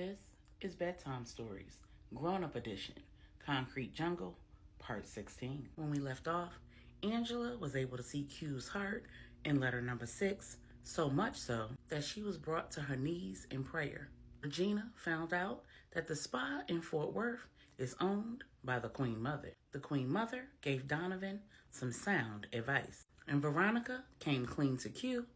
This is Bedtime Stories, Grownup Edition, Concrete Jungle, Part 16. When we left off, Angela was able to see Q's heart in letter number 6, so much so that she was brought to her knees in prayer. Regina found out that the spa in Fort Worth is owned by the Queen Mother. The Queen Mother gave Donovan some sound advice, and Veronica came clean to Q.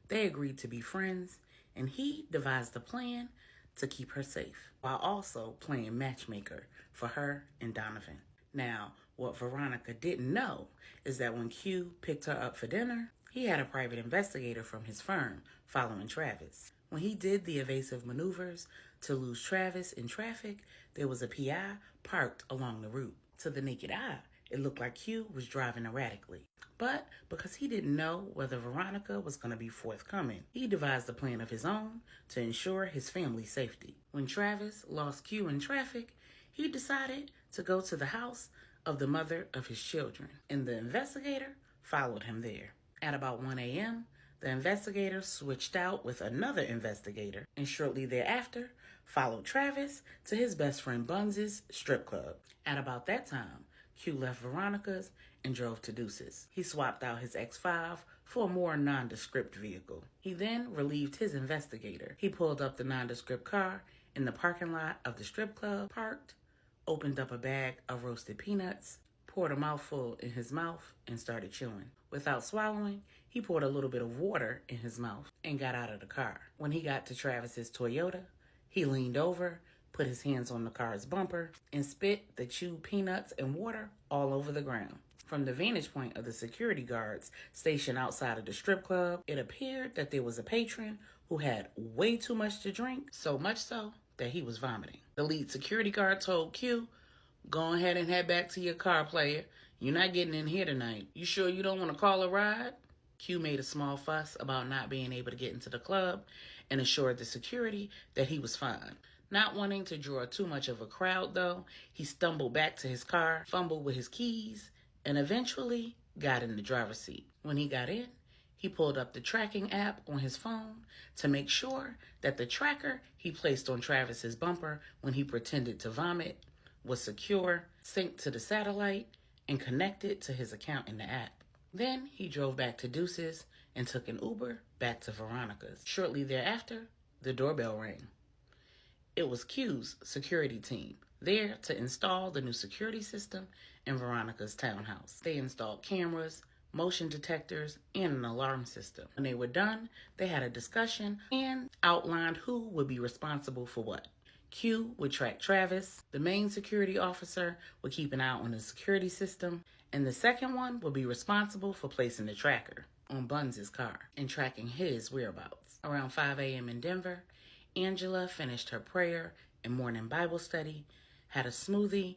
They agreed to be friends, and he devised a plan to keep her safe, while also playing matchmaker for her and Donovan. Now, what Veronica didn't know is that when Q picked her up for dinner, he had a private investigator from his firm following Travis. When he did the evasive maneuvers to lose Travis in traffic, there was a PI parked along the route. To the naked eye, it looked like Q was driving erratically. But because he didn't know whether Veronica was going to be forthcoming, he devised a plan of his own to ensure his family's safety. When Travis lost Q in traffic, he decided to go to the house of the mother of his children, and the investigator followed him there. At about 1 a.m., the investigator switched out with another investigator, and shortly thereafter followed Travis to his best friend Buns' strip club. At about that time, Q left Veronica's and drove to Deuce's. He swapped out his X5 for a more nondescript vehicle. He then relieved his investigator. He pulled up the nondescript car in the parking lot of the strip club, parked, opened up a bag of roasted peanuts, poured a mouthful in his mouth, and started chewing. Without swallowing, he poured a little bit of water in his mouth and got out of the car. When he got to Travis's Toyota, he leaned over, put his hands on the car's bumper, and spit the chewed peanuts and water all over the ground. From the vantage point of the security guards stationed outside of the strip club, it appeared that there was a patron who had way too much to drink, so much so that he was vomiting. The lead security guard told Q, "Go ahead and head back to your car, player. You're not getting in here tonight. You sure you don't want to call a ride?" Q made a small fuss about not being able to get into the club and assured the security that he was fine. Not wanting to draw too much of a crowd, though, he stumbled back to his car, fumbled with his keys, and eventually got in the driver's seat. When he got in, he pulled up the tracking app on his phone to make sure that the tracker he placed on Travis's bumper when he pretended to vomit was secure, synced to the satellite, and connected to his account in the app. Then he drove back to Deuce's and took an Uber back to Veronica's. Shortly thereafter, the doorbell rang. It was Q's security team, there to install the new security system in Veronica's townhouse. They installed cameras, motion detectors, and an alarm system. When they were done, they had a discussion and outlined who would be responsible for what. Q would track Travis, the main security officer would keep an eye on the security system, and the second one would be responsible for placing the tracker on Buns' car and tracking his whereabouts. Around 5 a.m. in Denver, Angela finished her prayer and morning Bible study, had a smoothie,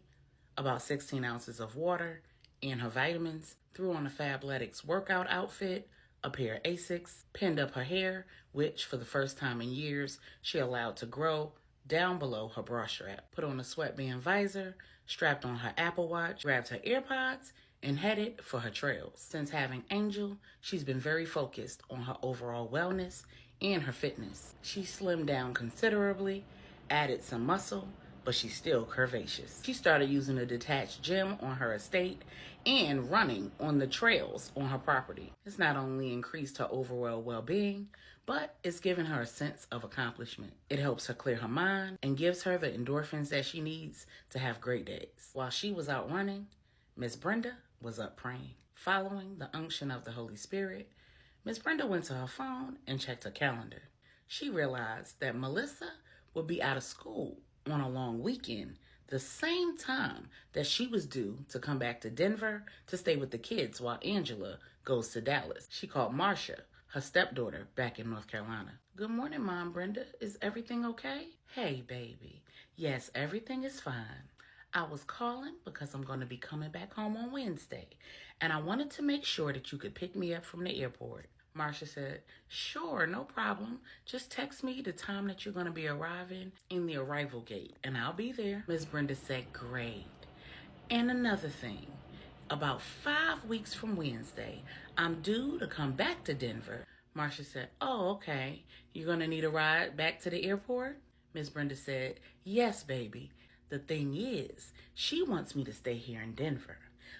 about 16 ounces of water, and her vitamins, threw on a Fabletics workout outfit, a pair of Asics, pinned up her hair, which for the first time in years she allowed to grow down below her bra strap, put on a sweatband visor, strapped on her Apple Watch, grabbed her AirPods, and headed for her trails. Since having Angel, she's been very focused on her overall wellness and her fitness. She slimmed down considerably, added some muscle, but she's still curvaceous. She started using a detached gym on her estate and running on the trails on her property. It's not only increased her overall well-being, but it's given her a sense of accomplishment. It helps her clear her mind and gives her the endorphins that she needs to have great days. While she was out running, Miss Brenda was up praying. Following the unction of the Holy Spirit, Miss Brenda went to her phone and checked her calendar. She realized that Melissa would be out of school on a long weekend, the same time that she was due to come back to Denver to stay with the kids while Angela goes to Dallas. She called Marcia, her stepdaughter, back in North Carolina. "Good morning, Mom Brenda. Is everything okay?" "Hey, baby. Yes, everything is fine. I was calling because I'm going to be coming back home on Wednesday, and I wanted to make sure that you could pick me up from the airport." Marcia said, "Sure, no problem. Just text me the time that you're going to be arriving in the arrival gate, and I'll be there." Miss Brenda said, "Great. And another thing, about 5 weeks from Wednesday, I'm due to come back to Denver." Marcia said, "Oh, okay. You're going to need a ride back to the airport?" Miss Brenda said, "Yes, baby. The thing is, she wants me to stay here in Denver.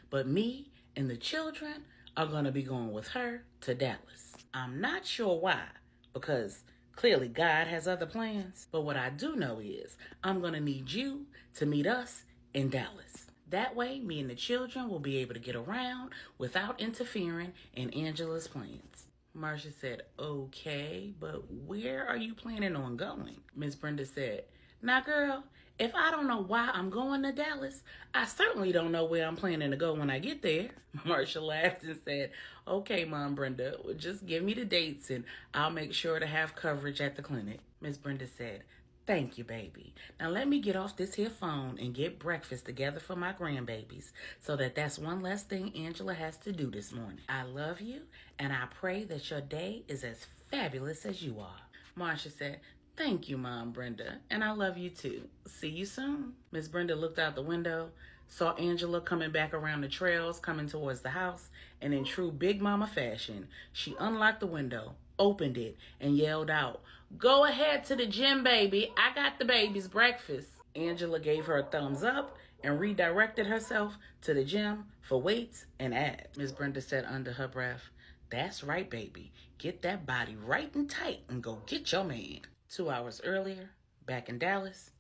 But me and the children are going to be going with her to Dallas. I'm not sure why, because clearly God has other plans. But what I do know is I'm going to need you to meet us in Dallas. That way, me and the children will be able to get around without interfering in Angela's plans." Marcia said, "Okay, but where are you planning on going?" Miss Brenda said, "Now, girl, if I don't know why I'm going to Dallas, I certainly don't know where I'm planning to go when I get there." Marcia laughed and said, "Okay, Mom Brenda, well, just give me the dates and I'll make sure to have coverage at the clinic." Miss Brenda said, "Thank you, baby. Now let me get off this here phone and get breakfast together for my grandbabies so that's one less thing Angela has to do this morning. I love you, and I pray that your day is as fabulous as you are." Marcia said, "Thank you, Mom Brenda, and I love you too. See you soon." Miss Brenda looked out the window, saw Angela coming back around the trails, coming towards the house, and in true Big Mama fashion, she unlocked the window, opened it, and yelled out, "Go ahead to the gym, baby. I got the baby's breakfast." Angela gave her a thumbs up and redirected herself to the gym for weights and abs. Miss Brenda said under her breath, "That's right, baby. Get that body right and tight and go get your man." 2 hours earlier, back in Dallas,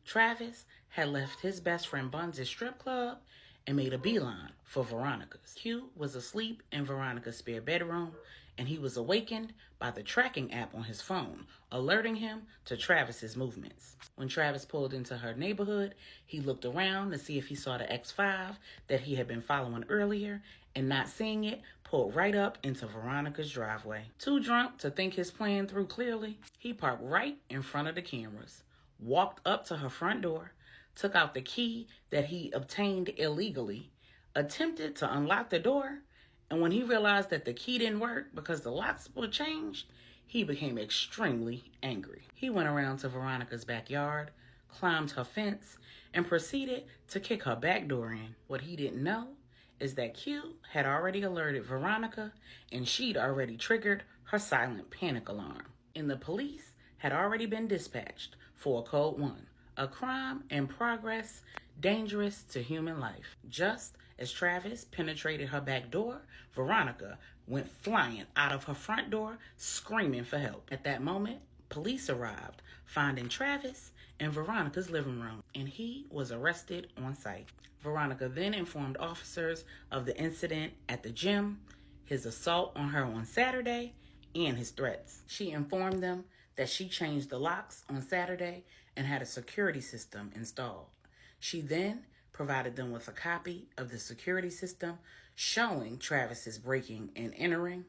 Travis had left his best friend Buns' strip club and made a beeline for Veronica's. Q was asleep in Veronica's spare bedroom, and he was awakened by the tracking app on his phone, alerting him to Travis's movements. When Travis pulled into her neighborhood, he looked around to see if he saw the X5 that he had been following earlier, and not seeing it, pulled right up into Veronica's driveway. Too drunk to think his plan through clearly, he parked right in front of the cameras, walked up to her front door, took out the key that he obtained illegally, attempted to unlock the door, and when he realized that the key didn't work because the locks were changed, he became extremely angry. He went around to Veronica's backyard, climbed her fence, and proceeded to kick her back door in. What he didn't know is that Q had already alerted Veronica, and she'd already triggered her silent panic alarm. And the police had already been dispatched for a Code 1, a crime in progress dangerous to human life. Just as Travis penetrated her back door, Veronica went flying out of her front door, screaming for help. At that moment, police arrived, finding Travis in Veronica's living room, and he was arrested on sight. Veronica then informed officers of the incident at the gym, his assault on her on Saturday, and his threats. She informed them that she changed the locks on Saturday and had a security system installed. She then provided them with a copy of the security system showing Travis's breaking and entering,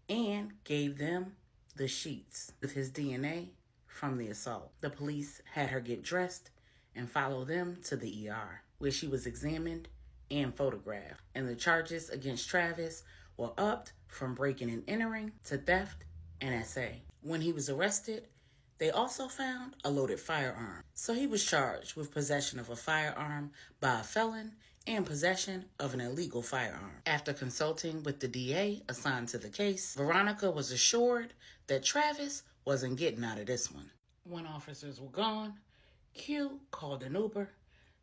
and gave them the sheets with his DNA from the assault. The police had her get dressed and follow them to the ER, where she was examined and photographed. And the charges against Travis were upped from breaking and entering to theft and SA. When he was arrested, they also found a loaded firearm. So he was charged with possession of a firearm by a felon and possession of an illegal firearm. After consulting with the DA assigned to the case, Veronica was assured that Travis wasn't getting out of this one. When officers were gone, Q called an Uber,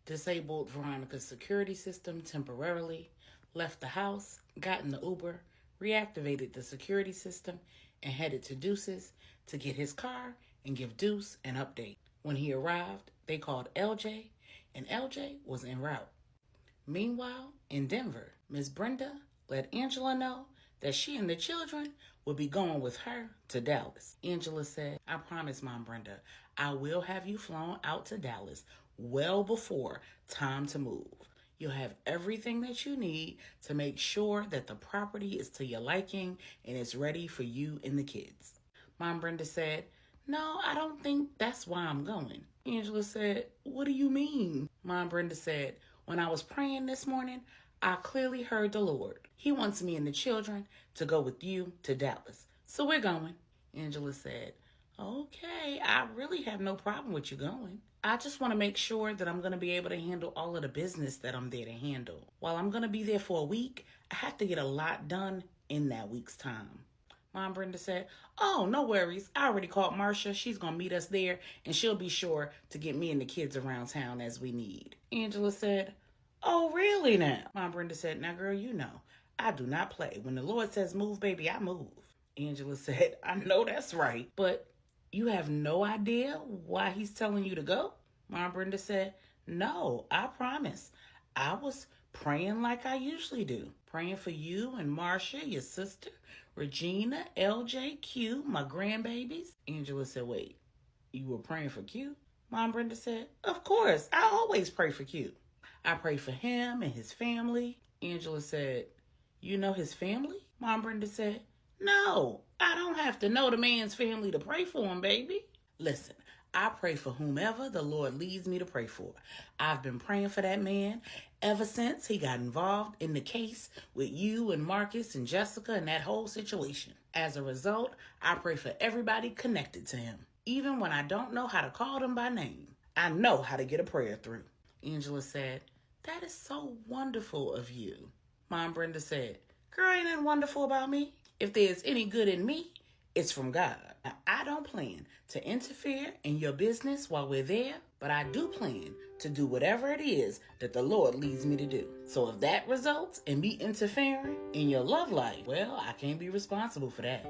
disabled Veronica's security system temporarily, left the house, got in the Uber, reactivated the security system, and headed to Deuce's to get his car and give Deuce an update. When he arrived, they called LJ, and LJ was en route. Meanwhile, in Denver, Miss Brenda let Angela know that she and the children would be going with her to Dallas. Angela said, "I promise, Mom Brenda, I will have you flown out to Dallas well before time to move. You'll have everything that you need to make sure that the property is to your liking and it's ready for you and the kids." Mom Brenda said, "No, I don't think that's why I'm going." Angela said, "What do you mean?" Mom Brenda said, "When I was praying this morning, I clearly heard the Lord. He wants me and the children to go with you to Dallas. So we're going." Angela said, "Okay, I really have no problem with you going. I just want to make sure that I'm going to be able to handle all of the business that I'm there to handle. While I'm going to be there for a week, I have to get a lot done in that week's time. Mom Brenda said, "Oh, no worries. I already called Marcia. She's going to meet us there, and she'll be sure to get me and the kids around town as we need." Angela said, "Oh, really now?" Mom Brenda said, "Now, girl, you know, I do not play. When the Lord says move, baby, I move." Angela said, "I know that's right, but you have no idea why he's telling you to go?" Mom Brenda said, "No, I promise. I was praying like I usually do. Praying for you and Marcia, your sister, Regina, LJ, Q, my grandbabies." Angela said, "Wait, you were praying for Q?" Mom Brenda said, "Of course. I always pray for Q. I pray for him and his family." Angela said, "You know his family?" Mom Brenda said, "No, I don't have to know the man's family to pray for him, baby. Listen, I pray for whomever the Lord leads me to pray for. I've been praying for that man ever since he got involved in the case with you and Marcus and Jessica and that whole situation. As a result, I pray for everybody connected to him. Even when I don't know how to call them by name, I know how to get a prayer through." Angela said, "That is so wonderful of you." Mom Brenda said, "Girl, ain't nothing wonderful about me. If there's any good in me, it's from God. Now, I don't plan to interfere in your business while we're there, but I do plan to do whatever it is that the Lord leads me to do. So if that results in me interfering in your love life, well, I can't be responsible for that."